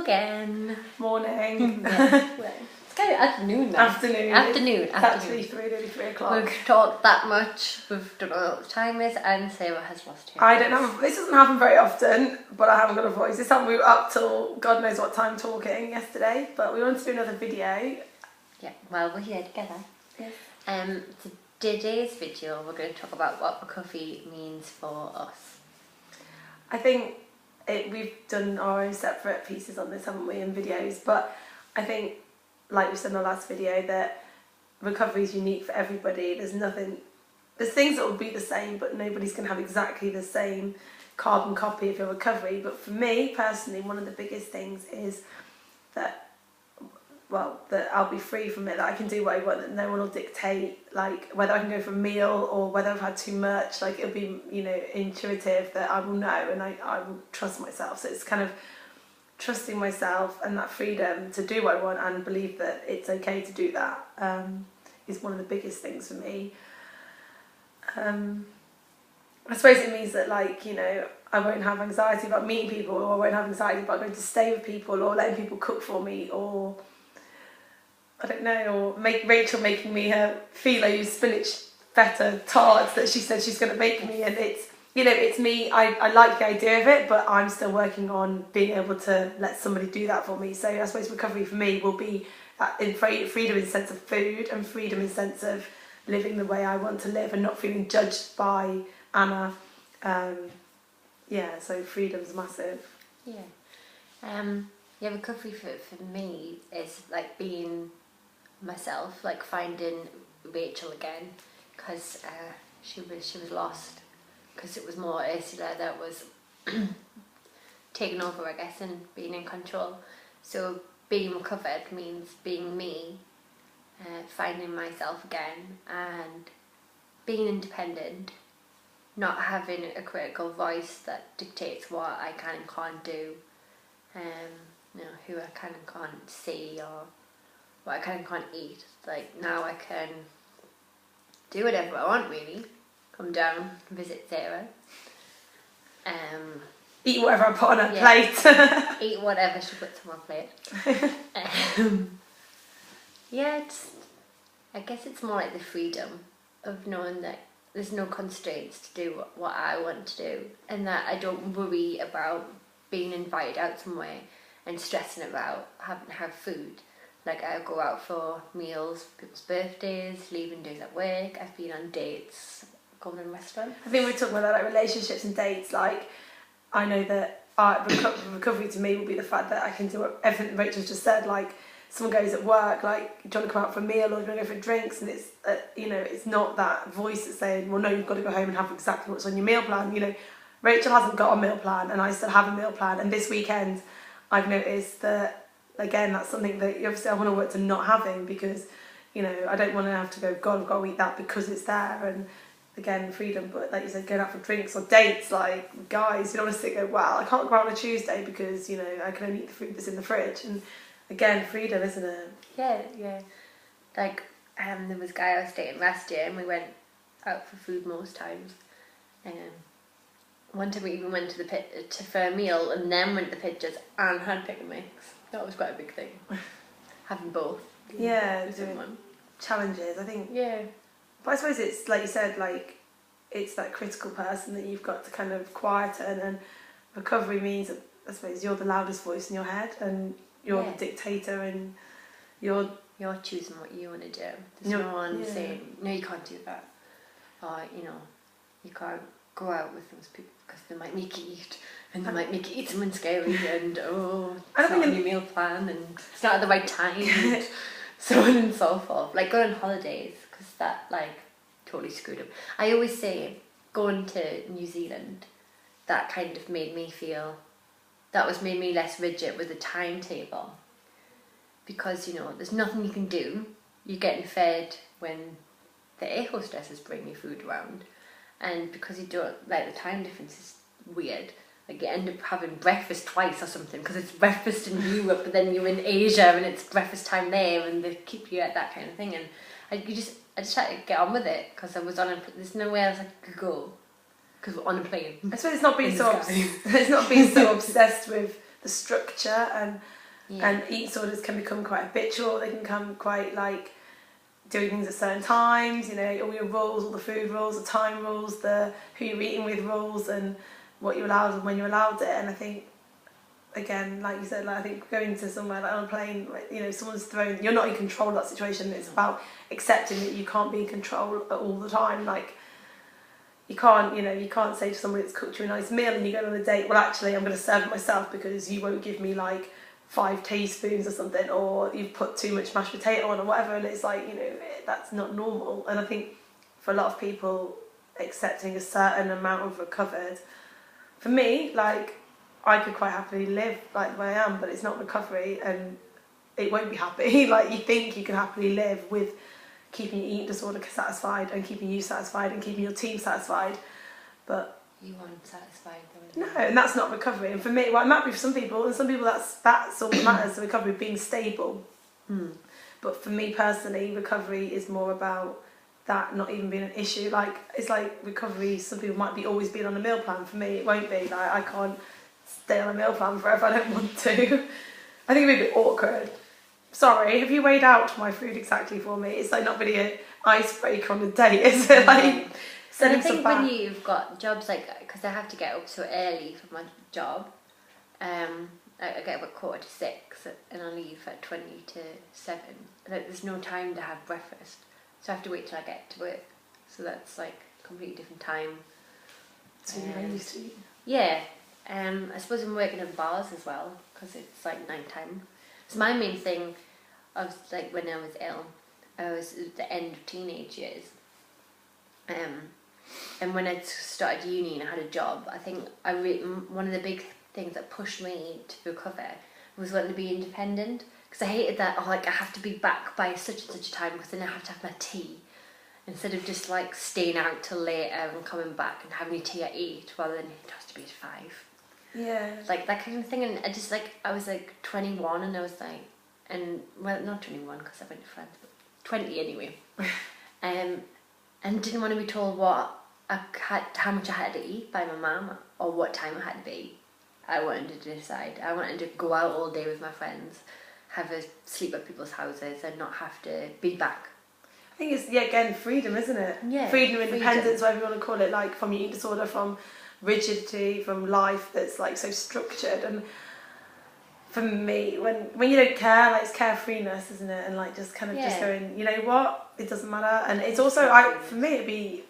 again. Morning. Yeah. It's kind of afternoon now. Afternoon. It's actually 3 o'clock. We've talked that much. We've don't know what the time is, and Sarah has lost her I don't know. This doesn't happen very often, but I haven't got a voice. This time we were up till God knows what time talking yesterday, but we wanted to do another video. Yeah, well, we're here together. Yes. Today's video, we're going to talk about what recovery means for us. I think we've done our own separate pieces on this, haven't we, in videos, but I think, like we said in our last video, that recovery is unique for everybody. There's things that will be the same, but nobody's going to have exactly the same carbon copy of your recovery. But for me, personally, one of the biggest things is that I'll be free from it, that I can do what I want, that no one will dictate, like, whether I can go for a meal or whether I've had too much. Like, it'll be, intuitive, that I will know, and I will trust myself. So it's kind of trusting myself and that freedom to do what I want and believe that it's okay to do that is one of the biggest things for me. I suppose it means that, I won't have anxiety about meeting people, or I won't have anxiety about going to stay with people, or letting people cook for me, or I don't know, or Rachel making me her phyllo spinach feta tarts that she said she's going to make me, and it's me. I like the idea of it, but I'm still working on being able to let somebody do that for me. So I suppose recovery for me will be freedom in the sense of food, and freedom in the sense of living the way I want to live and not feeling judged by Anna. So freedom's massive. Recovery for me is like being myself, like finding Rachel again, because she was lost, because it was more Ursula that was taking over, I guess, and being in control. So being recovered means being me, finding myself again, and being independent, not having a critical voice that dictates what I can and can't do, who I can and can't see, or what I can and can't eat. Like, now I can do whatever I want, really. Come down, visit Sarah. Eat whatever I put on her plate. Eat whatever she puts on my plate. I guess it's more like the freedom of knowing that there's no constraints to do what I want to do, and that I don't worry about being invited out somewhere and stressing about having to have food. Like, I go out for meals, people's birthdays, leaving days at work. I've been on dates, going to restaurants. I think we're talking about relationships and dates. Like, I know that recovery to me will be the fact that I can do everything Rachel's just said. Like, someone goes at work, like, do you want to come out for a meal, or do you want to go for drinks? And it's, it's not that voice that's saying, well, no, you've got to go home and have exactly what's on your meal plan. Rachel hasn't got a meal plan, and I still have a meal plan. And this weekend, I've noticed that, again, that's something that obviously I want to work to not having, because, I don't want to have to go, God, I've got to eat that because it's there. And again, freedom, but like you said, going out for drinks or dates, like, guys, you don't want to sit and go, well, I can't go out on a Tuesday because, I can only eat the food that's in the fridge. And again, freedom, isn't it? Yeah. Like, there was a guy I was dating last year, and we went out for food most times. One time we even went to the pit for a meal, and then went to the pictures and had pick and mix. That was quite a big thing. Having both. Yeah, doing challenges, I think. Yeah. But I suppose it's, like you said, like, it's that critical person that you've got to kind of quieten, and recovery means that, I suppose, you're the loudest voice in your head, and you're the dictator, and you're choosing what you want to do. There's no one saying, no, you can't do that. Or, you can't go out with those people because they might make you eat, and they might make you eat something scary, and it's not on your meal plan, and it's not at the right time, and so on and so forth. Like, going on holidays, because that, like, totally screwed up. I always say, going to New Zealand, that kind of made me less rigid with the timetable, because, there's nothing you can do. You're getting fed when the air hostesses bring you food around, and because you don't, like, the time difference is weird. Like, you end up having breakfast twice or something, because it's breakfast in Europe, but then you're in Asia and it's breakfast time there, and they keep you at that kind of thing. And I just had to get on with it, because I was there's nowhere else I could go, because we're on a plane. I suppose it's not being so obsessed with the structure and eating disorders can become quite habitual. They can become quite like doing things at certain times, you know, all your rules, all the food rules, the time rules, the who you're eating with rules, and what you're allowed and when you're allowed it. And I think, again, like you said, like I think going to somewhere like on a plane, like, you know, someone's thrown, you're not in control of that situation. It's about accepting that you can't be in control all the time. Like you can't, you know, you can't say to somebody that's cooked you a nice meal and you go on a date, well actually I'm going to serve it myself because you won't give me like 5 teaspoons or something, or you've put too much mashed potato on or whatever. And it's like, you know, that's not normal. And I think for a lot of people, accepting a certain amount of recovered, for me, like I could quite happily live like the way I am, but it's not recovery and it won't be happy. Like you think you can happily live with keeping your eating disorder satisfied and keeping you satisfied and keeping your team satisfied, but you aren't satisfied though. No, and that's not recovery. And for me, well, it might be for some people, and some people that's all that matters, the recovery being stable. But for me personally, recovery is more about that not even being an issue. Like it's like recovery, some people might be always being on a meal plan. For me it won't be. Like I can't stay on a meal plan forever, I don't want to. I think it'd be a bit awkward. Sorry, have you weighed out my food exactly for me? It's like not really an icebreaker on a date, is it? Like so I think when you've got jobs like, because I have to get up so early for my job, I get up at 6:15 and I leave at 7:20. Like there's no time to have breakfast, so I have to wait till I get to work. So that's like a completely different time. So you're used to eat. Yeah, I suppose I'm working in bars as well because it's like night time. So my main thing, I was like when I was ill, I was at the end of teenage years. And when I started uni and I had a job, I think one of the big things that pushed me to recover was wanting to be independent. Because I hated that, I have to be back by such and such a time because then I have to have my tea. Instead of just like staying out till later and coming back and having your tea at 8 rather than it has to be at 5. Yeah. Like that kind of thing. And I was like 21 and I was like, well, not 21 because I went to France, but 20 anyway. And didn't want to be told how much I had to eat by my mum or what time I had to be. I wanted to decide. I wanted to go out all day with my friends, have a sleep at people's houses and not have to be back. I think it's, again, freedom, isn't it? Yeah. Freedom, independence, whatever you want to call it, like from your eating disorder, from rigidity, from life that's like so structured. And for me, when you don't care, like it's carefreeness, isn't it? And like just kind of just going, you know what, it doesn't matter. And it's also, for me, it'd be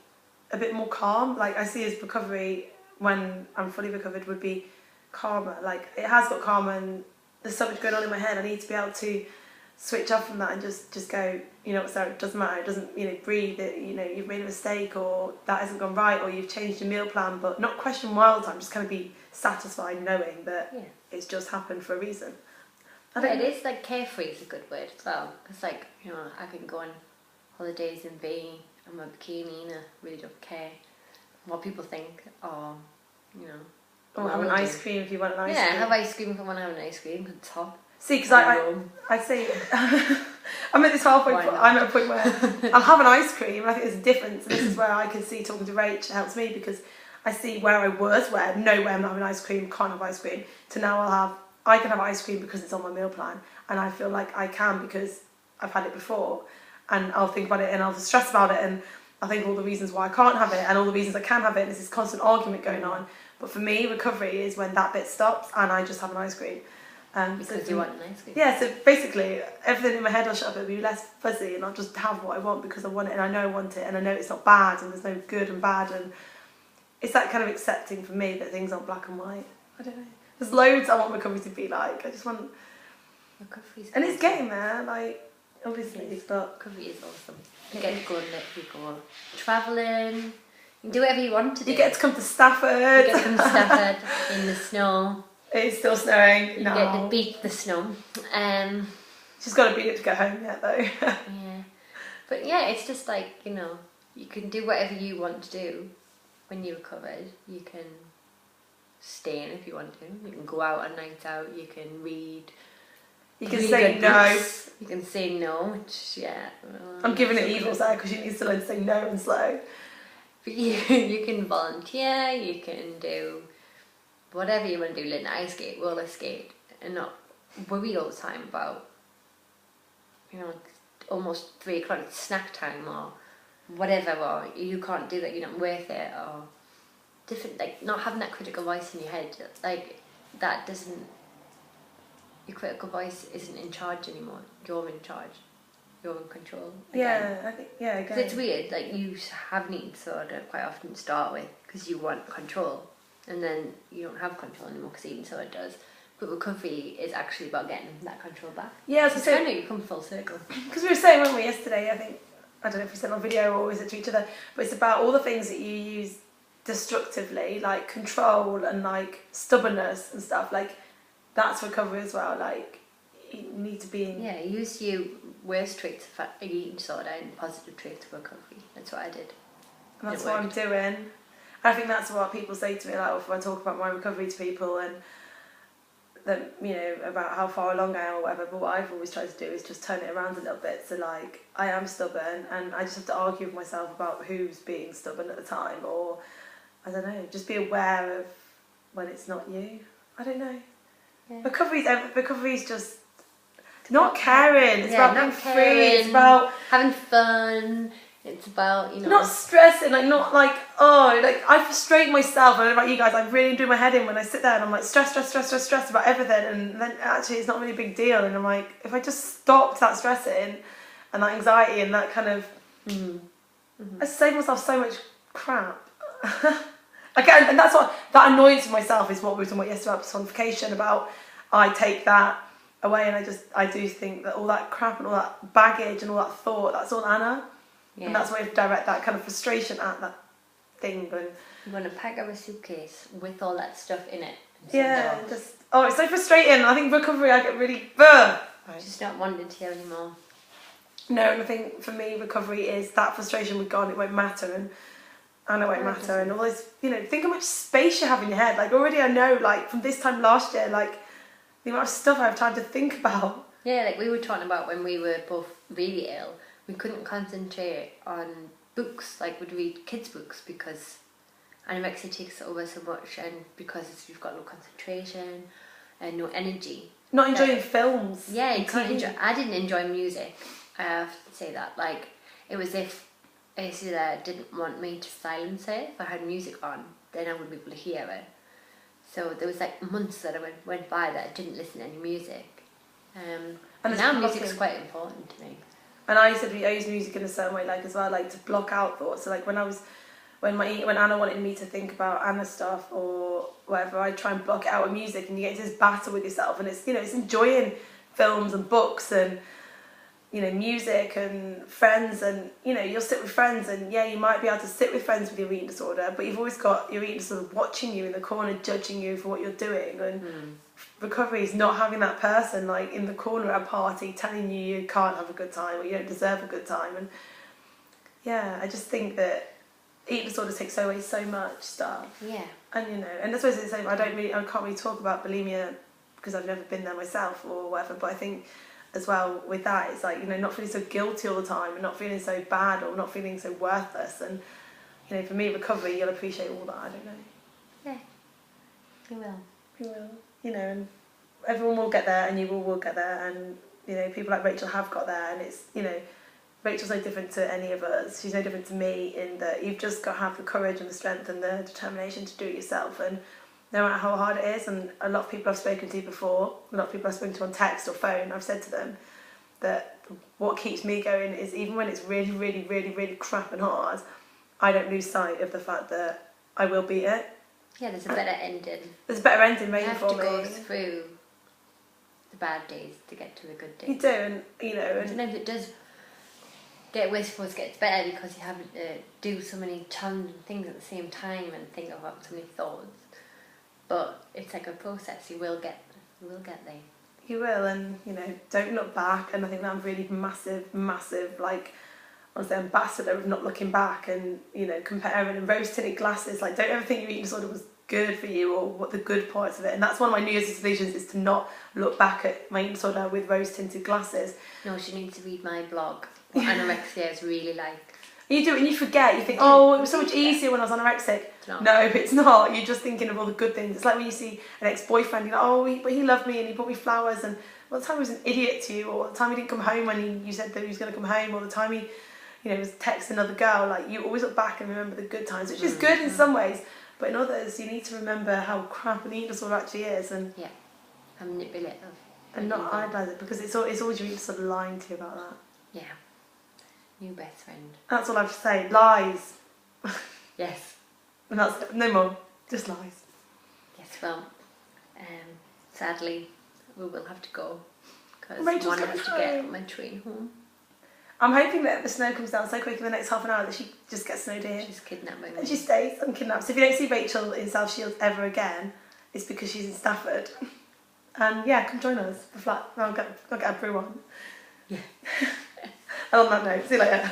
a bit more calm. Like I see as recovery, when I'm fully recovered, would be calmer. Like it has got calmer and there's so much going on in my head. I need to be able to switch off from that and just go, you know what, Sarah, it doesn't matter. It doesn't, you know, breathe. It, you know, you've made a mistake or that hasn't gone right or you've changed your meal plan, but not question why all the time. Just kind of be satisfied knowing that it's just happened for a reason. It is like carefree is a good word as well. It's like, you know, I can go on holidays and be in my bikini and I really don't care what people think or, you know. Or have an ice cream if you want an ice cream. Yeah, have ice cream if I want to have an ice cream. It's hot. See, because I say, I'm at this halfway point. I'm at a point where I'll have an ice cream, and I think there's a difference. And this is where I can see talking to Rach, it helps me because I see where I was, where no way I'm not having ice cream, can't have ice cream, to now I can have ice cream because it's on my meal plan, and I feel like I can because I've had it before, and I'll think about it and I'll stress about it, and I'll think all the reasons why I can't have it and all the reasons I can have it, and there's this constant argument going on. But for me, recovery is when that bit stops and I just have an ice cream. Because you want an ice cream. Yeah, so basically everything in my head will shut up, it'll be less fuzzy and I'll just have what I want because I want it and I know I want it and I know it's not bad and there's no good and bad, and it's that kind of accepting for me that things aren't black and white. I don't know. There's loads I want recovery to be like. I just want... Recovery's and it's getting there, like, obviously, but... Recovery is awesome. You get to go and let people go travelling. You can do whatever you want to do. You get to come to Stafford. You get to come to Stafford in the snow. It's still snowing. You get to beat the snow. She's got to beat it to get home yet, though. Yeah. But yeah, it's just like, you know, you can do whatever you want to do when you're recovered. You can stay in if you want to. You can go out on nights out. You can read. You can say no. You can say no, which, yeah. I'm giving it evil there because she needs to learn to say no and slow. But you can volunteer. You can do whatever you want to do, learn ice skate, roller skate, and not worry all the time about, you know, almost 3 o'clock, it's snack time or whatever, or you can't do that, you're not worth it, or different, like not having that critical voice in your head, like that doesn't, your critical voice isn't in charge anymore, you're in charge, you're in control again. Yeah, I think, yeah, again. It's weird, like you have an eating disorder quite often to start with because you want control, and then you don't have control anymore because eating disorder does. But recovery is actually about getting that control back. Yeah, it's kind of, you come full circle. Because we were saying, weren't we, yesterday, I think, I don't know if we said on video or was it to each other, but it's about all the things that you use destructively, like control and like stubbornness and stuff, like that's recovery as well, like you need to be in... Yeah, use your worst traits of eating disorder and positive traits of recovery. That's what I did. And that's what I'm doing. I think that's what people say to me, like if I talk about my recovery to people and that, you know, about how far along I am or whatever, but what I've always tried to do is just turn it around a little bit. So like, I am stubborn and I just have to argue with myself about who's being stubborn at the time, or I don't know, just be aware of when it's not you. I don't know. Yeah. Recovery's just not caring. It's about being free. It's about having fun. It's about, you know, not stressing, like not like, oh, like I frustrate myself. I don't know about you guys, I really do my head in when I sit there and I'm like stressed about everything, and then actually it's not really a big deal, and I'm like, if I just stopped that stressing and that anxiety and that kind of, I save myself so much crap. Again, and that's what, that annoyance of myself is what we were talking about yesterday about personification, about I take that away and I do think that all that crap and all that baggage and all that thought, that's all Anna. Yeah. And that's why you direct that kind of frustration at that thing. And you want to pack up a suitcase with all that stuff in it. Yeah, just, oh, it's so frustrating. I think recovery, I get really, just not wanting to anymore. No, and I think for me, recovery is that frustration with God, it won't matter, and Anna won't matter, and all this, you know, think how much space you have in your head. Like already I know, like from this time last year, like the amount of stuff I have time to think about. Yeah, like we were talking about when we were both really ill. We couldn't concentrate on books, like we'd read kids' books because anorexia takes over so much, and because you've got no concentration and no energy. Not enjoying films. Yeah, you can't enjoy. I didn't enjoy music. I have to say that. Like it was if Ursula didn't want me to silence it. If I had music on, then I wouldn't be able to hear it. So there was like months that I went by that I didn't listen to any music. And now music's quite important to me. And I use music in a certain way, like as well, like to block out thoughts. So like when Anna wanted me to think about Anna stuff or whatever, I try and block it out with music, and you get into this battle with yourself, and it's, you know, it's enjoying films and books and, you know, music and friends, and, you know, you'll sit with friends, and yeah, you might be able to sit with friends with your eating disorder, but you've always got your eating disorder watching you in the corner, judging you for what you're doing, and recovery is not having that person like in the corner at a party telling you can't have a good time or you don't deserve a good time. And yeah, I just think that eating disorder takes away so much stuff. Yeah. And you know, and I suppose it's the same, I can't really talk about bulimia because I've never been there myself or whatever, but I think as well with that, it's like, you know, not feeling so guilty all the time and not feeling so bad or not feeling so worthless. And you know, for me, recovery, you'll appreciate all that. I don't know. Yeah, you will. You will. You know, and everyone will get there, and you will get there, and you know, people like Rachel have got there, and it's, you know, Rachel's no different to any of us. She's no different to me in that you've just got to have the courage and the strength and the determination to do it yourself, and no matter how hard it is. And a lot of people I've spoken to before, a lot of people I've spoken to on text or phone, I've said to them that what keeps me going is even when it's really, really, really, really crap and hard, I don't lose sight of the fact that I will beat it. Yeah, there's a better ending. There's a better ending maybe for me. You have to go through the bad days to get to the good days. You do, and you know, and sometimes it does get worse before it gets better because you have to do so many challenging things at the same time and think about so many thoughts. But it's like a process. You will get there. You will, and you know, don't look back. And I think that I'm really massive, like, honestly, ambassador of not looking back and, you know, comparing and rose tinted glasses. Like, don't ever think your eating disorder was good for you or what the good parts of it. And that's one of my New Year's resolutions, is to not look back at my eating disorder with rose tinted glasses. No, she needs to read my blog. What anorexia is really like. You do it and you forget. You think, oh, it was so much easier when I was anorexic. It's not. No, it's not. You're just thinking of all the good things. It's like when you see an ex-boyfriend, you're like, oh, he loved me and he brought me flowers, and well, the time he was an idiot to you, or the time he didn't come home when you said that he was going to come home, or the time he, was texting another girl. Like, you always look back and remember the good times, which is good in some ways, but in others, you need to remember how crap and evil all actually is, and manipulative, and not idolise it, because it's always you sort of lying to you about that. Yeah, new best friend. That's all I have to say. Lies. Yes. And that's it. No more. Just lies. Yes, well, sadly, we will have to go because Rachel's one coming has to get my train home. I'm hoping that the snow comes down so quick in the next half an hour that she just gets snowed in. She's kidnapped by me. And she stays unkidnapped. So if you don't see Rachel in South Shields ever again, it's because she's in Stafford. And yeah, come join us for flat. I'll get a brew on. Yeah. And on that note, see you later.